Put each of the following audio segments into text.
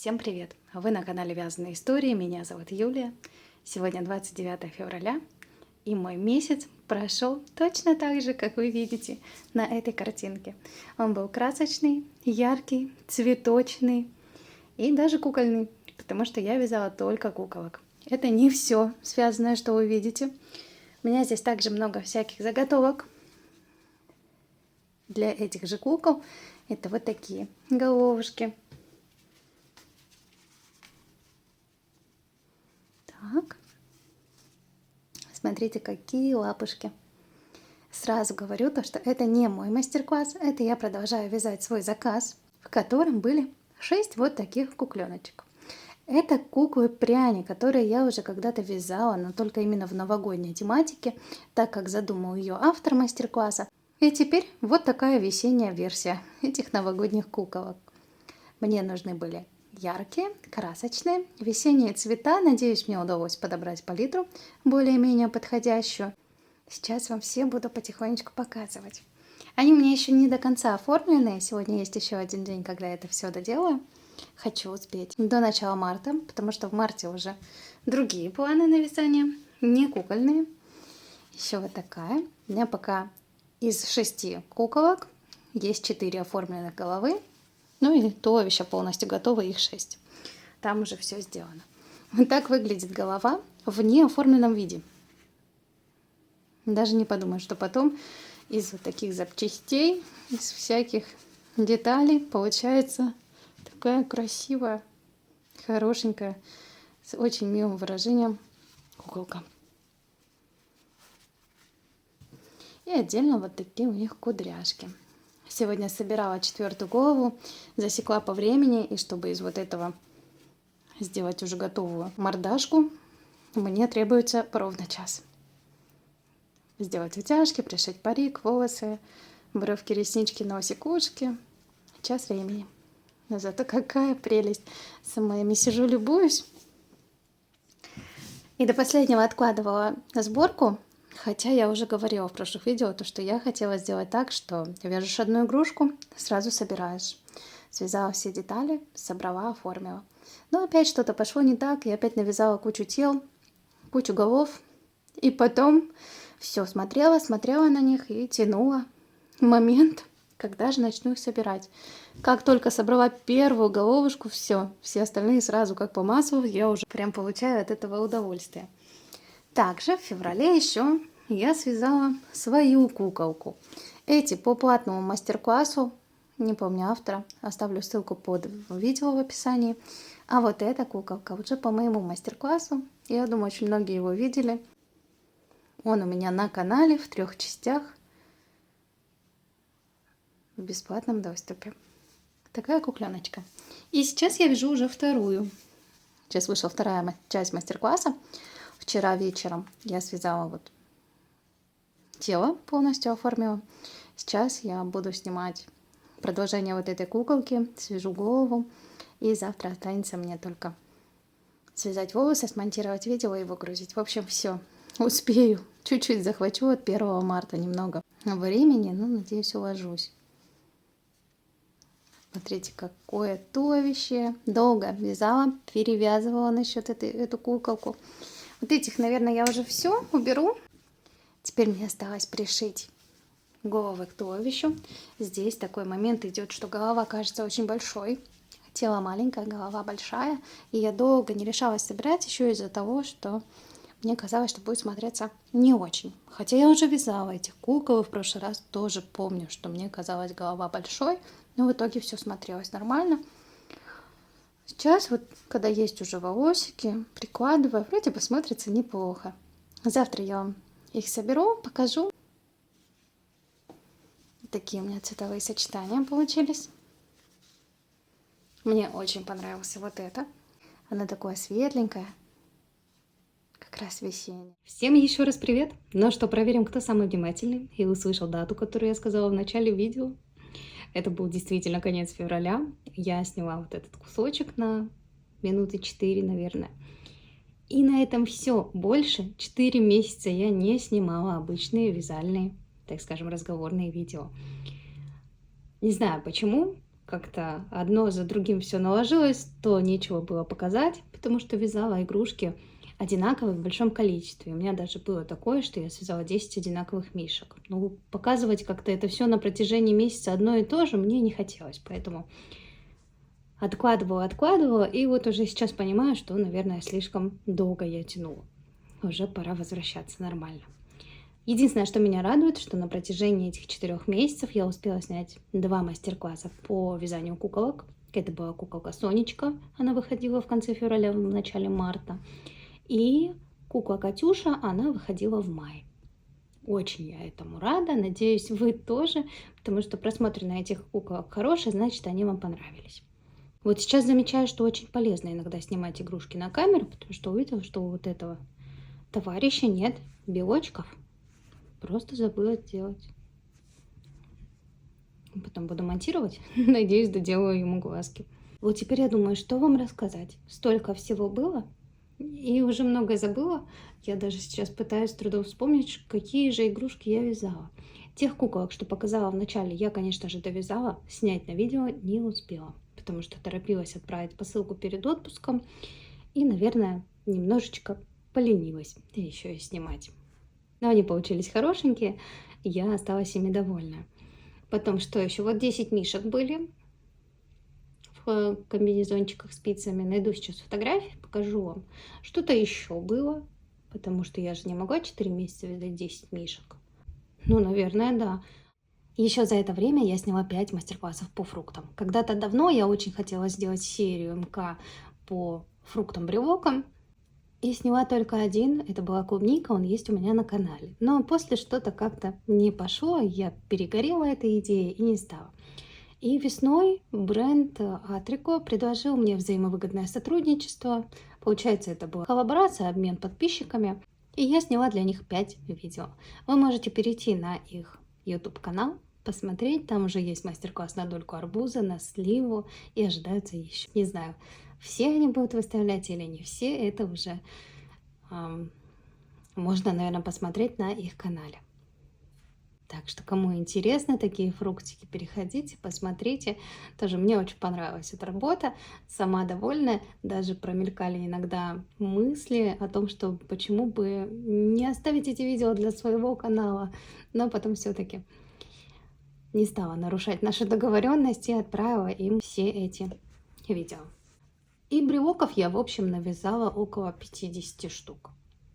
Всем привет! Вы на канале Вязаные истории, меня зовут Юлия. Сегодня 29 февраля, и мой месяц прошел точно так же, как вы видите на этой картинке. Он был красочный, яркий, цветочный и даже кукольный, потому что я вязала только куколок. Это не все связанное, что вы видите. У меня здесь также много всяких заготовок для этих же кукол. Это вот такие головушки. Так, смотрите, какие лапушки. Сразу говорю то, что это не мой мастер-класс, это я продолжаю вязать свой заказ, в котором были 6 вот таких кукленочек. Это куклы-пряни, которые я уже когда-то вязала, но только именно в новогодней тематике, так как задумал ее автор мастер-класса. И теперь вот такая весенняя версия этих новогодних куколок. Мне нужны были яркие, красочные, весенние цвета. Надеюсь, мне удалось подобрать палитру более-менее подходящую. Сейчас вам все буду потихонечку показывать. Они у меня еще не до конца оформлены. Сегодня есть еще один день, когда я это все доделаю. Хочу успеть до начала марта, потому что в марте уже другие планы на вязание, не кукольные. Еще вот такая. У меня пока из 6 куколок есть 4 оформленных головы. Ну и туловище полностью готово, их 6. Там уже все сделано. Вот так выглядит голова в неоформленном виде. Даже не подумаю, что потом из вот таких запчастей, из всяких деталей получается такая красивая, хорошенькая, с очень милым выражением куколка. И отдельно вот такие у них кудряшки. Сегодня собирала 4-ю голову, засекла по времени, и чтобы из вот этого сделать уже готовую мордашку, мне требуется ровно час. Сделать утяжки, пришить парик, волосы, бровки, реснички, носик, ушки. Час времени. Но зато какая прелесть. Сама ими сижу, любуюсь. И до последнего откладывала сборку. Хотя я уже говорила в прошлых видео, то, что я хотела сделать так, что вяжешь одну игрушку, сразу собираешь. Связала все детали, собрала, оформила. Но опять что-то пошло не так, я опять навязала кучу тел, кучу голов. И потом все смотрела на них и тянула момент, когда же начну их собирать. Как только собрала первую головушку, все остальные сразу как по маслу, я уже прям получаю от этого удовольствие. Также в феврале еще я связала свою куколку. Эти по платному мастер-классу, не помню автора, оставлю ссылку под видео в описании. А вот эта куколка уже по моему мастер-классу. Я думаю, очень многие его видели. Он у меня на канале в 3 частях в бесплатном доступе. Такая кукленочка. И сейчас я вяжу уже вторую. Сейчас вышла вторая часть мастер-класса. Вчера вечером я связала вот тело, полностью оформила. Сейчас я буду снимать продолжение вот этой куколки, свяжу голову. И завтра останется мне только связать волосы, смонтировать видео и выгрузить. В общем, все. Успею. Чуть-чуть захвачу от 1 марта немного времени, но, надеюсь, уложусь. Смотрите, какое туловище. Долго вязала, перевязывала насчет эту куколку. Вот этих, наверное, я уже все уберу. Теперь мне осталось пришить головы к туловищу. Здесь такой момент идет, что голова кажется очень большой. Тело маленькое, голова большая. И я долго не решалась собирать еще из-за того, что мне казалось, что будет смотреться не очень. Хотя я уже вязала этих кукол, и в прошлый раз тоже помню, что мне казалась голова большой. Но в итоге все смотрелось нормально. Сейчас вот, когда есть уже волосики, прикладываю, вроде бы смотрится неплохо. Завтра я вам их соберу, покажу. Такие у меня цветовые сочетания получились. Мне очень понравился вот это. Она такое светленькое. Как раз весеннее. Всем еще раз привет. Ну что, проверим, кто самый внимательный и услышал дату, которую я сказала в начале видео. Это был действительно конец февраля. Я сняла вот этот кусочек на минуты 4, наверное. И на этом все. Больше 4 месяца я не снимала обычные вязальные, так скажем, разговорные видео. Не знаю почему. как-то одно за другим все наложилось, то нечего было показать, потому что вязала игрушки одинаковые в большом количестве. У меня даже было такое, что я связала 10 одинаковых мишек. Ну, показывать как-то это все на протяжении месяца одно и то же мне не хотелось, поэтому откладывала, и вот уже сейчас понимаю, что, наверное, слишком долго я тянула. Уже пора возвращаться нормально. Единственное, что меня радует, что на протяжении этих 4 месяцев я успела снять 2 мастер-класса по вязанию куколок. Это была куколка Сонечка, она выходила в конце февраля, в начале марта. И кукла Катюша, она выходила в мае. Очень я этому рада, надеюсь, вы тоже, потому что просмотр на этих куколок хороший, значит, они вам понравились. Вот сейчас замечаю, что очень полезно иногда снимать игрушки на камеру, потому что увидела, что у вот этого товарища нет белочков. Просто забыла сделать. Потом буду монтировать. Надеюсь, доделаю ему глазки. Вот теперь я думаю, что вам рассказать. Столько всего было. И уже многое забыла. Я даже сейчас пытаюсь с трудом вспомнить, какие же игрушки я вязала. Тех куколок, что показала в начале, я, конечно же, довязала. Снять на видео не успела, потому что торопилась отправить посылку перед отпуском. И, наверное, немножечко поленилась еще и снимать. Но они получились хорошенькие, и я осталась ими довольна. Потом, что еще? Вот 10 мишек были в комбинезончиках спицами. Найду сейчас фотографии, покажу вам. Что-то еще было, потому что я же не могла 4 месяца вязать 10 мишек. Ну, наверное, да. Еще за это время я сняла 5 мастер-классов по фруктам. Когда-то давно я очень хотела сделать серию МК по фруктам-брелокам. И сняла только один, это была клубника, он есть у меня на канале. Но после что-то как-то не пошло, я перегорела этой идеей и не стала. И весной бренд Атрико предложил мне взаимовыгодное сотрудничество. Получается, это была коллаборация, обмен подписчиками. И я сняла для них 5 видео. Вы можете перейти на их YouTube-канал, посмотреть. Там уже есть мастер-класс на дольку арбуза, на сливу и ожидаются еще. Не знаю, все они будут выставлять или не все, это уже можно, наверное, посмотреть на их канале. Так что, кому интересны такие фруктики, переходите, посмотрите. Тоже мне очень понравилась эта работа, сама довольная. Даже промелькали иногда мысли о том, что почему бы не оставить эти видео для своего канала. Но потом все-таки не стала нарушать наши договоренности и отправила им все эти видео. И брелоков я, в общем, навязала около 50 штук.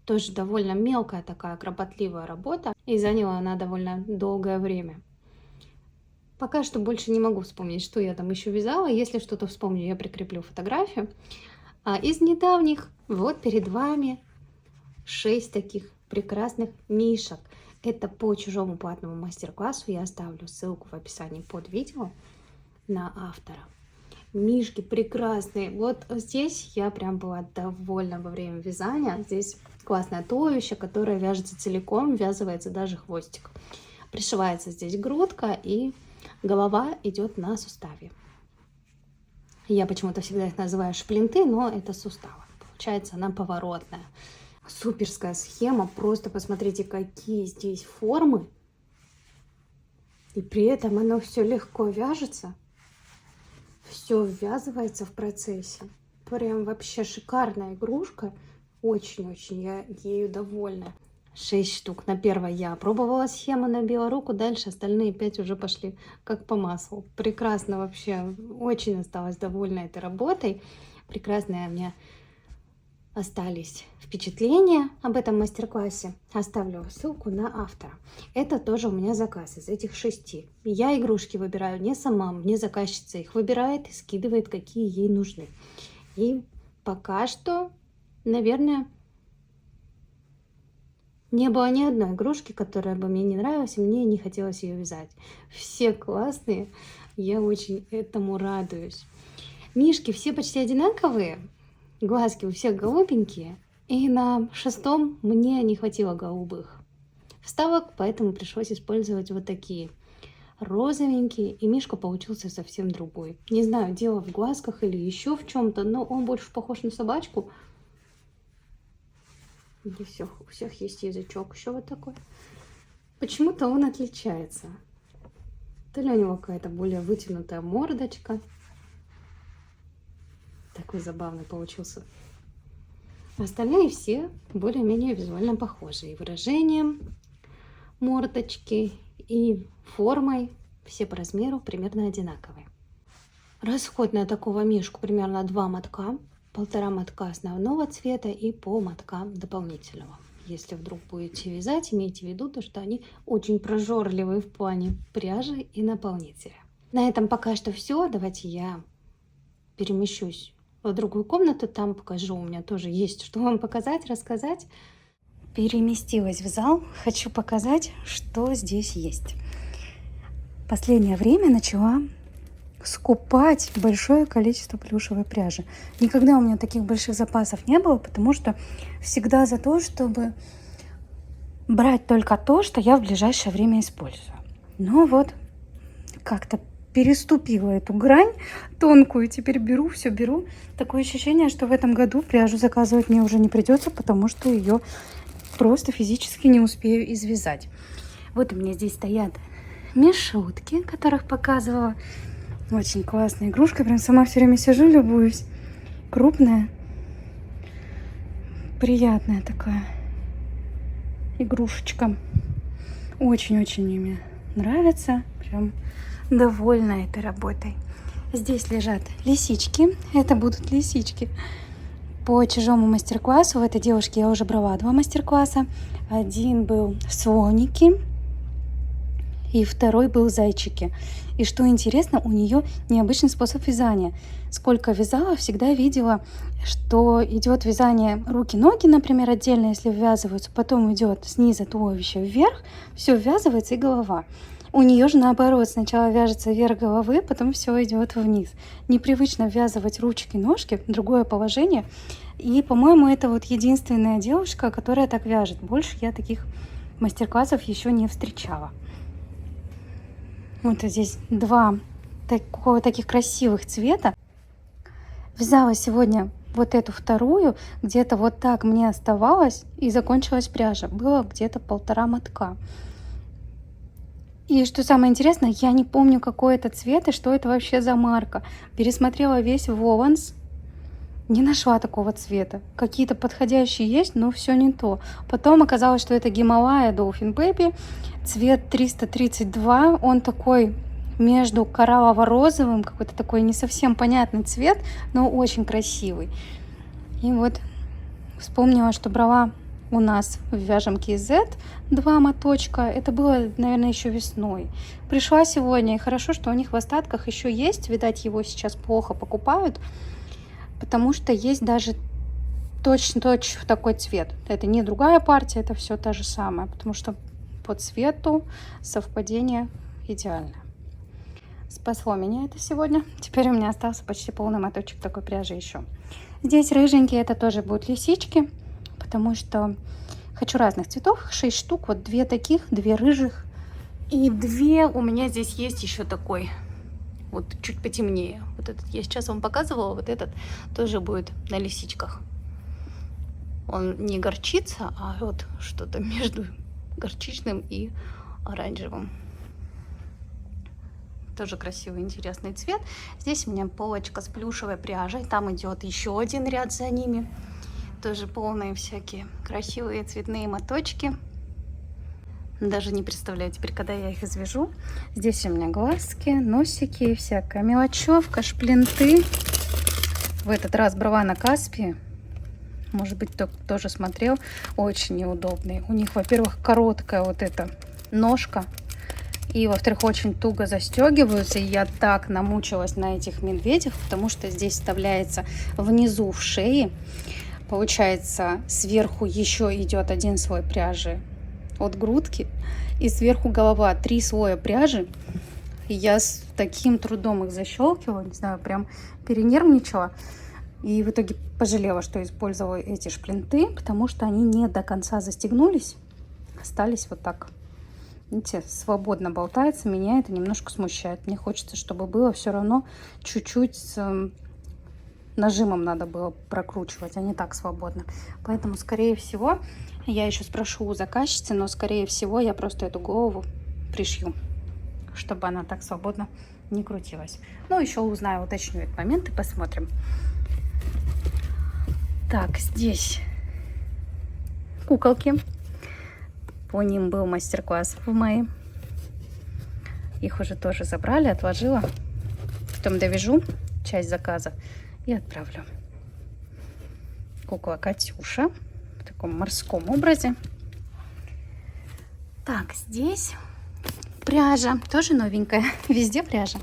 Тоже довольно мелкая такая кропотливая работа, и заняла она довольно долгое время. Пока что больше не могу вспомнить, что я там еще вязала. Если что-то вспомню, я прикреплю фотографию. А из недавних, вот перед вами 6 таких прекрасных мишек. Это по чужому платному мастер-классу. Я оставлю ссылку в описании под видео на автора. Мишки прекрасные. Вот здесь я прям была довольна во время вязания. Здесь классное туловище, которое вяжется целиком, ввязывается даже хвостик. Пришивается здесь грудка, и голова идет на суставе. Я почему-то всегда их называю шплинты, но это суставы. Получается, она поворотная. Суперская схема. Просто посмотрите, какие здесь формы. И при этом оно все легко вяжется. Все ввязывается в процессе. Прям вообще шикарная игрушка. Очень-очень я ею довольна. 6 штук. На первой я пробовала схему, набила руку. Дальше остальные 5 уже пошли как по маслу. Прекрасно вообще. Очень осталась довольна этой работой. Прекрасные у меня остались впечатления об этом мастер-классе. Оставлю ссылку на автора. Это тоже у меня заказ из этих 6. Я игрушки выбираю не сама, мне заказчица их выбирает и скидывает, какие ей нужны. И пока что, наверное, не было ни одной игрушки, которая бы мне не нравилась, и мне не хотелось ее вязать. Все классные, я очень этому радуюсь. Мишки все почти одинаковые. Глазки у всех голубенькие, и на 6-м мне не хватило голубых вставок, поэтому пришлось использовать вот такие розовенькие, и мишка получился совсем другой. Не знаю, дело в глазках или еще в чем-то, но он больше похож на собачку. У всех есть язычок еще вот такой. Почему-то он отличается. То ли у него какая-то более вытянутая мордочка. Такой забавный получился. Остальные все более-менее визуально похожи. И выражением мордочки, и формой. Все по размеру примерно одинаковые. Расход на такого мишку примерно 2 мотка. 1,5 мотка основного цвета и по мотка дополнительного. Если вдруг будете вязать, имейте в виду, то, что они очень прожорливые в плане пряжи и наполнителя. На этом пока что все. Давайте я перемещусь в другую комнату, там покажу. У меня тоже есть что вам показать, рассказать. Переместилась в зал. Хочу показать, что здесь есть. Последнее время начала скупать большое количество плюшевой пряжи. Никогда у меня таких больших запасов не было, потому что всегда за то, чтобы брать только то, что я в ближайшее время использую. Но вот как-то переступила эту грань тонкую, теперь беру, все беру. Такое ощущение, что в этом году пряжу заказывать мне уже не придется, потому что ее просто физически не успею извязать. Вот у меня здесь стоят мишутки, которых показывала. Очень классная игрушка. Прям сама все время сижу, любуюсь. Крупная. Приятная такая игрушечка. Очень-очень мне нравится. Прям довольна этой работой. Здесь лежат лисички. Это будут лисички. По чужому мастер-классу у этой девушки я уже брала 2 мастер-класса. Один был слоники, и второй был зайчики. И что интересно, у нее необычный способ вязания. Сколько вязала, всегда видела, что идет вязание руки-ноги, например, отдельно, если ввязываются, потом идет снизу туловище вверх, все ввязывается и голова. У нее же наоборот, сначала вяжется вверх головы, потом все идет вниз. Непривычно ввязывать ручки, ножки, другое положение. И, по-моему, это вот единственная девушка, которая так вяжет. Больше я таких мастер-классов еще не встречала. Вот здесь 2 таких красивых цвета. Вязала сегодня вот эту вторую. Где-то вот так мне оставалось и закончилась пряжа. Было где-то 1,5 мотка. И что самое интересное, я не помню, какой это цвет и что это вообще за марка. Пересмотрела весь Вованс. Не нашла такого цвета. Какие-то подходящие есть, но все не то. Потом оказалось, что это Гималая Dolphin Baby. Цвет 332. Он такой между кораллово-розовым, какой-то такой не совсем понятный цвет, но очень красивый. И вот вспомнила, что брала у нас в Вяжем KZ 2 моточка. Это было, наверное, еще весной. Пришла сегодня, и хорошо, что у них в остатках еще есть. Видать, его сейчас плохо покупают, потому что есть даже точно такой цвет. Это не другая партия, это все та же самая, потому что по цвету совпадение идеальное. Спасло меня это сегодня. Теперь у меня остался почти полный моточек такой пряжи еще. Здесь рыженькие, это тоже будут лисички, потому что хочу разных цветов, 6 штук, вот 2 таких, 2 рыжих, и 2 у меня здесь есть еще такой, вот чуть потемнее. Вот этот я сейчас вам показывала, вот этот тоже будет на лисичках. Он не горчица, а вот что-то между горчичным и оранжевым. Тоже красивый, интересный цвет. Здесь у меня полочка с плюшевой пряжей. Там идет еще один ряд за ними. Тоже полные всякие красивые цветные моточки. Даже не представляю теперь, когда я их извяжу. Здесь у меня глазки, носики, всякая мелочевка, шплинты. В этот раз брала на Каспии. Может быть, кто тоже смотрел. Очень неудобный. У них, во-первых, короткая вот эта ножка. И, во-вторых, очень туго застегиваются. И я так намучилась на этих медведях, потому что здесь вставляется внизу в шее. Получается, сверху еще идет 1 слой пряжи от грудки. И сверху голова 3 слоя пряжи. И я с таким трудом их защелкивала. Не знаю, прям перенервничала. И в итоге пожалела, что использовала эти шплинты, потому что они не до конца застегнулись. Остались вот так. Видите, свободно болтается, меня это немножко смущает. Мне хочется, чтобы было все равно чуть-чуть с нажимом надо было прокручивать, а не так свободно. Поэтому, скорее всего, я еще спрошу у заказчицы, но, скорее всего, я просто эту голову пришью. чтобы она так свободно не крутилась. Ну, еще узнаю, уточню этот момент и посмотрим. Так, здесь куколки. По ним был мастер-класс в мае. Их уже тоже забрали, отложила. Потом довяжу часть заказа и отправлю. Кукла Катюша в таком морском образе. Так, здесь пряжа, тоже новенькая. Везде пряжа.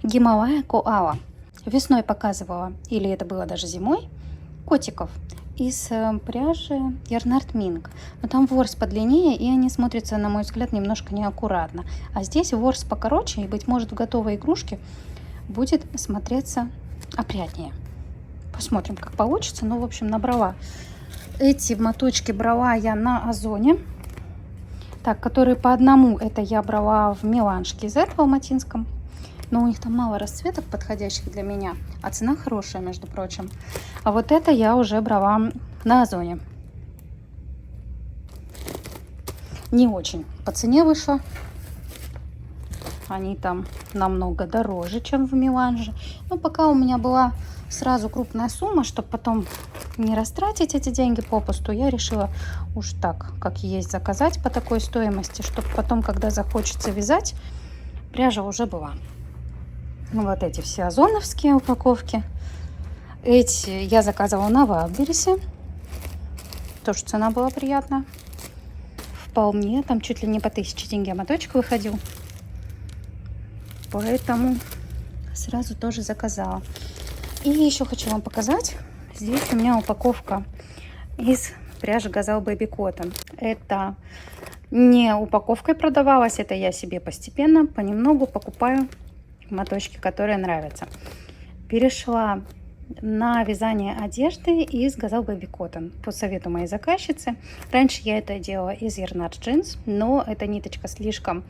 Гималая Коала. Весной показывала, или это было даже зимой, котиков из пряжи Ярнард Минк. Но там ворс подлиннее, и они смотрятся, на мой взгляд, немножко неаккуратно. А здесь ворс покороче, и, быть может, в готовой игрушке будет смотреться опрятнее. Посмотрим, как получится. Ну, в общем, набрала. Эти моточки брала я на Озоне. Так, которые по одному, это я брала в Миланшке из этого, в Матинском. Но у них там мало расцветок, подходящих для меня. А цена хорошая, между прочим. А вот это я уже брала на Озоне. Не очень по цене вышло. Они там намного дороже, чем в Миланже. Но пока у меня была сразу крупная сумма, чтобы потом не растратить эти деньги попусту, я решила уж так, как есть, заказать по такой стоимости, чтобы потом, когда захочется вязать, пряжа уже была. Ну, вот эти все озоновские упаковки. Эти я заказывала на Вайлдберрисе. Тоже цена была приятная. Вполне. Там чуть ли не по 1000 тенге моточек выходил. Поэтому сразу тоже заказала. И еще хочу вам показать. Здесь у меня упаковка из пряжи Gazelle Baby Cotton. Это не упаковкой продавалась. Это я себе постепенно, понемногу покупаю моточки, которые нравятся. Перешла на вязание одежды из Gazelle Baby Cotton по совету моей заказчицы. Раньше я это делала из Yarnard Jeans, но эта ниточка слишком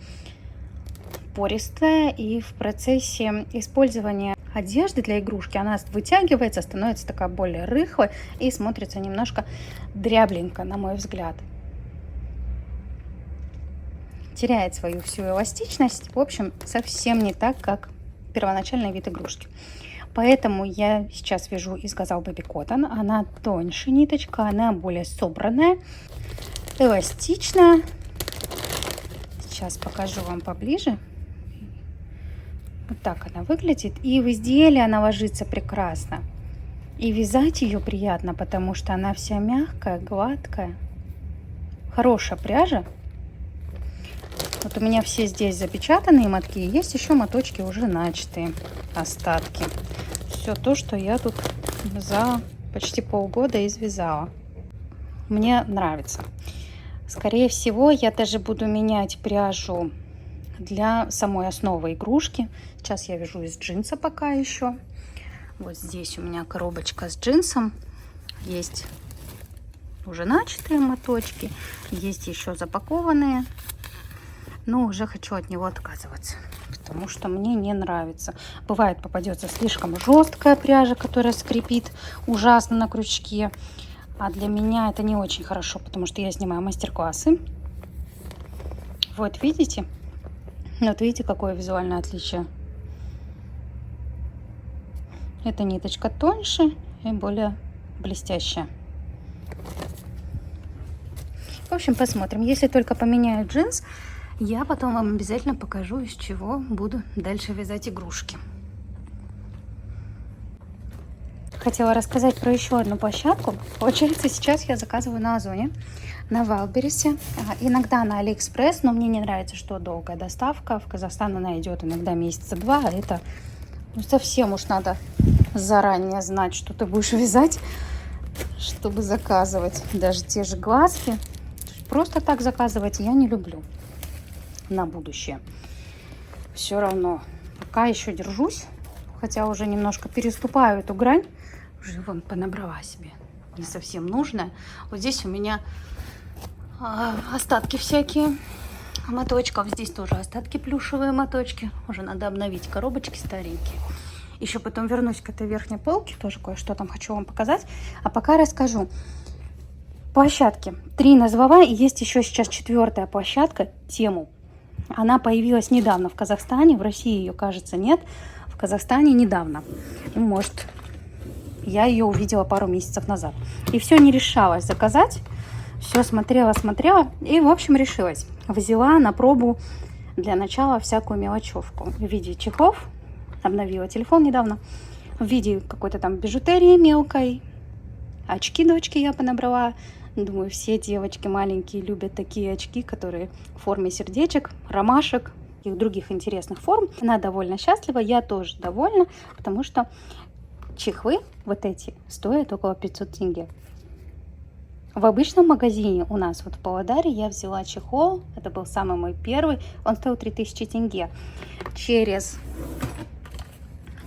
пористая, и в процессе использования одежды для игрушки она вытягивается, становится такая более рыхлой и смотрится немножко дрябленько, на мой взгляд. Теряет свою всю эластичность. В общем, совсем не так, как первоначальный вид игрушки. Поэтому я сейчас вяжу из Gazelle Baby Cotton. Она тоньше ниточка, она более собранная, эластичная. Сейчас покажу вам поближе. Вот так она выглядит. И в изделие она ложится прекрасно. И вязать ее приятно, потому что она вся мягкая, гладкая. Хорошая пряжа. Вот у меня все здесь запечатанные мотки. Есть еще моточки уже начатые. Остатки. Все то, что я тут за почти полгода извязала. Мне нравится. Скорее всего, я даже буду менять пряжу для самой основы игрушки. Сейчас я вяжу из джинса пока еще. Вот здесь у меня коробочка с джинсом. Есть уже начатые моточки. Есть еще запакованные. Но уже хочу от него отказываться, потому что мне не нравится. Бывает, попадется слишком жесткая пряжа, которая скрипит ужасно на крючке. А для меня это не очень хорошо, потому что я снимаю мастер-классы. Вот видите? Вот видите, какое визуальное отличие. Эта ниточка тоньше и более блестящая. В общем, посмотрим. Если только поменяю джинс, я потом вам обязательно покажу, из чего буду дальше вязать игрушки. Хотела рассказать про еще одну площадку. Получается, сейчас я заказываю на Озоне, на Вайлдберрисе, иногда на Алиэкспресс, но мне не нравится, что долгая доставка. В Казахстан она идет иногда месяца 2, а это совсем уж надо заранее знать, что ты будешь вязать, чтобы заказывать. Даже те же глазки. Просто так заказывать я не люблю. На будущее. Все равно пока еще держусь, хотя уже немножко переступаю эту грань. Уже вон понабрала себе не совсем нужное. Вот здесь у меня остатки всякие моточков. Здесь тоже остатки плюшевые моточки. Уже надо обновить коробочки старенькие. Еще потом вернусь к этой верхней полке. Тоже кое-что там хочу вам показать. А пока расскажу. Площадки. 3 назвала. И есть еще сейчас 4-я площадка. Тему. Она появилась недавно в Казахстане, в России ее, кажется, нет. В Казахстане недавно. Ну, может, я ее увидела пару месяцев назад. И все не решалась заказать. Все смотрела. И, в общем, решилась. Взяла на пробу для начала всякую мелочевку в виде чехлов. Обновила телефон недавно. В виде какой-то там бижутерии мелкой. Очки дочки я понабрала. Думаю, все девочки маленькие любят такие очки, которые в форме сердечек, ромашек и других интересных форм. Она довольно счастлива, я тоже довольна, потому что чехлы вот эти стоят около 500 тенге. В обычном магазине у нас вот в Павлодаре я взяла чехол, это был самый мой первый, он стоил 3000 тенге. Через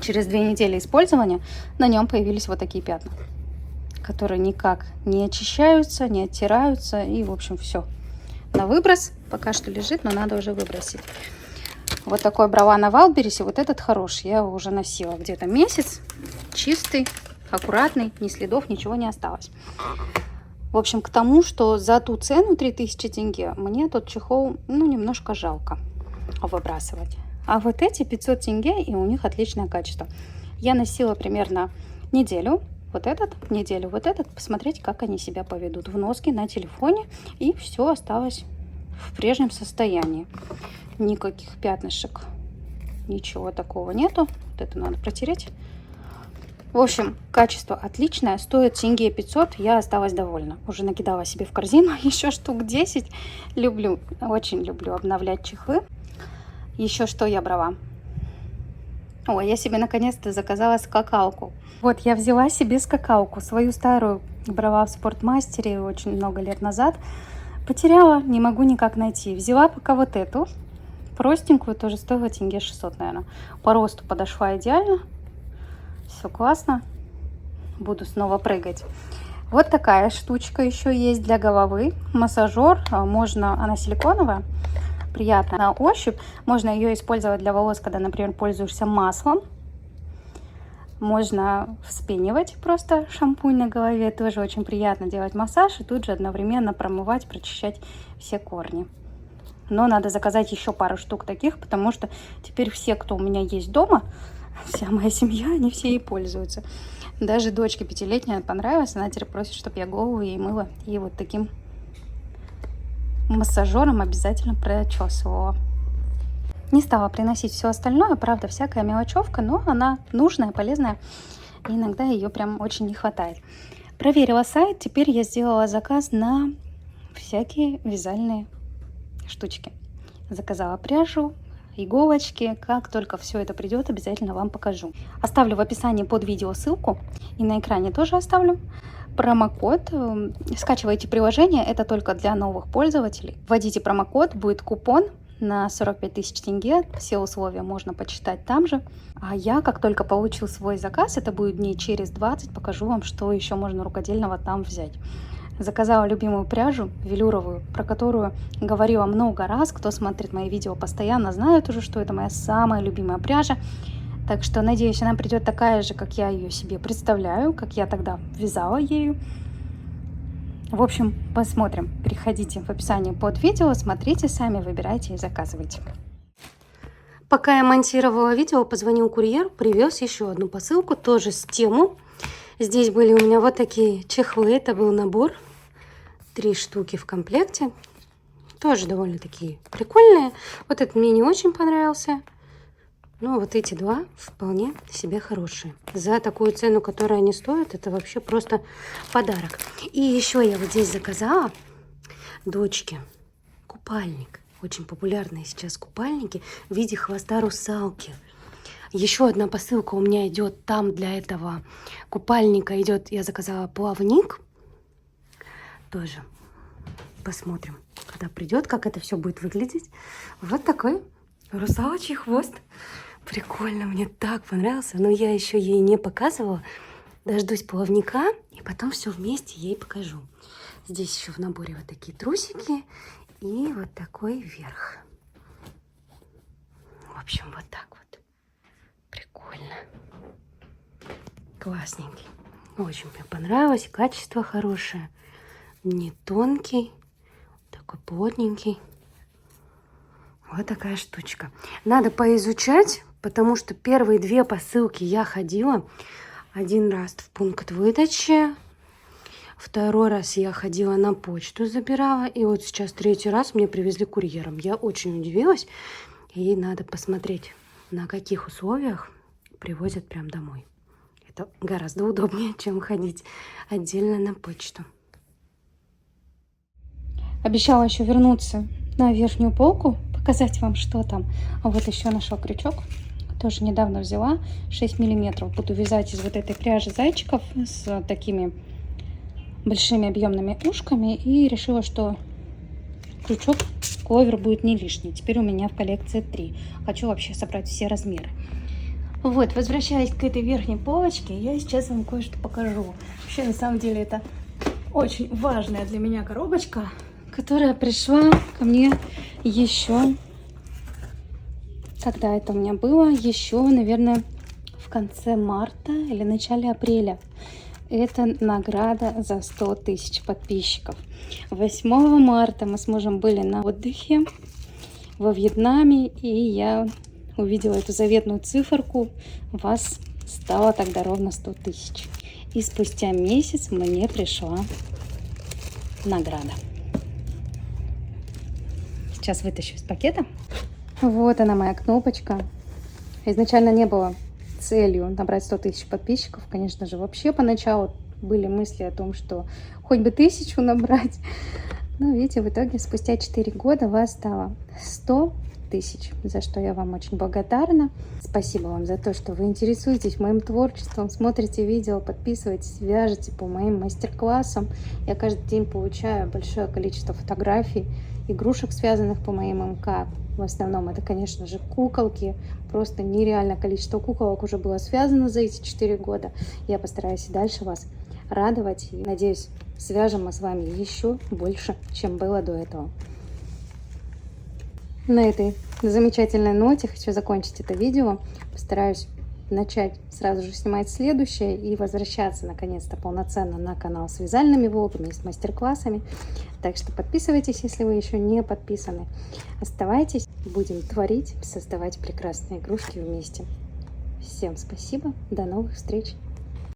2 недели использования на нем появились вот такие пятна, которые никак не очищаются, не оттираются, и, в общем, все. На выброс пока что лежит, но надо уже выбросить. Вот такой брала на Вайлдберрисе, вот этот хороший, я его уже носила где-то месяц, чистый, аккуратный, ни следов, ничего не осталось. В общем, к тому, что за ту цену 3000 тенге мне тот чехол, немножко жалко выбрасывать. А вот эти 500 тенге, и у них отличное качество. Я носила примерно неделю, вот этот, посмотреть, как они себя поведут в носке на телефоне, и все осталось в прежнем состоянии. Никаких пятнышек, ничего такого нету. Вот это надо протереть. В общем, качество отличное, стоит тенге 500, я осталась довольна. Уже накидала себе в корзину еще штук 10. Люблю, очень люблю обновлять чехлы. Еще что я брала? Ой, я себе наконец-то заказала скакалку. Вот, я взяла себе скакалку, свою старую брала в Спортмастере очень много лет назад. Потеряла, не могу никак найти. Взяла пока вот эту, простенькую, тоже стоила тенге 600, наверное. По росту подошла идеально. Все классно. Буду снова прыгать. Вот такая штучка еще есть для головы. Массажер. Она силиконовая. Приятная на ощупь. Можно ее использовать для волос, когда, например, пользуешься маслом. Можно вспенивать просто шампунь на голове. Тоже очень приятно делать массаж и тут же одновременно промывать, прочищать все корни. Но надо заказать еще пару штук таких, потому что теперь все, кто у меня есть дома, вся моя семья, они все ей пользуются. Даже дочке 5-летняя понравилась, она теперь просит, чтобы я голову ей мыла. И вот таким массажером обязательно прочесывала. Не стала приносить все остальное, правда, всякая мелочевка, но она нужная, полезная. И иногда ее прям очень не хватает. Проверила сайт, теперь я сделала заказ на всякие вязальные штучки. Заказала пряжу, иголочки. Как только все это придет, обязательно вам покажу. Оставлю в описании под видео ссылку, и на экране тоже оставлю. Промокод. Скачивайте приложение, это только для новых пользователей. Вводите промокод, будет купон на 45 тысяч тенге. Все условия можно почитать там же. А я, как только получу свой заказ, это будет дней через 20, покажу вам, что еще можно рукодельного там взять. Заказала любимую пряжу, велюровую, про которую говорила много раз. Кто смотрит мои видео постоянно, знает уже, что это моя самая любимая пряжа. Так что, надеюсь, она придет такая же, как я ее себе представляю, как я тогда вязала ею. В общем, посмотрим. Переходите в описание под видео, смотрите сами, выбирайте и заказывайте. Пока я монтировала видео, позвонил курьер, привез еще одну посылку, тоже с Тему. Здесь были у меня вот такие чехлы, это был набор. 3 штуки в комплекте. Тоже довольно такие прикольные. Вот этот мне не очень понравился. Но вот эти 2 вполне себе хорошие. За такую цену, которую они стоят, это вообще просто подарок. И еще я вот здесь заказала дочке купальник. Очень популярные сейчас купальники в виде хвоста русалки. Еще одна посылка у меня идет там для этого купальника. Я заказала плавник. Тоже посмотрим, когда придет, как это все будет выглядеть. Вот такой русалочий хвост. Прикольно, мне так понравился. Но я еще ей не показывала. Дождусь плавника и потом все вместе ей покажу. Здесь еще в наборе вот такие трусики и вот такой верх. В общем, вот так вот. Прикольно. Классненький. Очень мне понравилось. Качество хорошее. Не тонкий. Такой плотненький. Вот такая штучка. Надо поизучать, потому что первые 2 посылки я ходила. 1 раз в пункт выдачи, 2 раз я ходила на почту, забирала. И вот сейчас 3-й раз мне привезли курьером. Я очень удивилась. И надо посмотреть, на каких условиях привозят прям домой. Это гораздо удобнее, чем ходить отдельно на почту. Обещала еще вернуться на верхнюю полку, показать вам, что там. А вот еще нашел крючок. Тоже недавно взяла 6 миллиметров. Буду вязать из вот этой пряжи зайчиков с такими большими объемными ушками. И решила, что крючок кловер будет не лишний. Теперь у меня в коллекции 3. Хочу вообще собрать все размеры. Вот, возвращаясь к этой верхней полочке, я сейчас вам кое-что покажу. Вообще, на самом деле, это очень важная для меня коробочка, которая пришла ко мне еще, когда это у меня было, еще, наверное, в конце марта или начале апреля. Это награда за 100 тысяч подписчиков. 8 марта мы с мужем были на отдыхе во Вьетнаме, и я увидела эту заветную циферку. Вас стало тогда ровно 100 тысяч. И спустя месяц мне пришла награда. Сейчас вытащу из пакета. Вот она, моя кнопочка. Изначально не было целью набрать 100 тысяч подписчиков. Конечно же, вообще поначалу были мысли о том, что хоть бы 1000 набрать. Но видите, в итоге спустя 4 года вас стало 100 тысяч, за что я вам очень благодарна. Спасибо вам за то, что вы интересуетесь моим творчеством, смотрите видео, подписываетесь, вяжете по моим мастер-классам. Я каждый день получаю большое количество фотографий, игрушек, связанных по моим МК. В основном это, конечно же, куколки. Просто нереальное количество куколок уже было связано за эти 4 года. Я постараюсь и дальше вас радовать. И, надеюсь, свяжем мы с вами еще больше, чем было до этого. На этой замечательной ноте хочу закончить это видео. Постараюсь начать сразу же снимать следующее и возвращаться наконец-то полноценно на канал с вязальными влогами и с мастер-классами. Так что подписывайтесь, если вы еще не подписаны. Оставайтесь, будем творить, создавать прекрасные игрушки вместе. Всем спасибо, до новых встреч!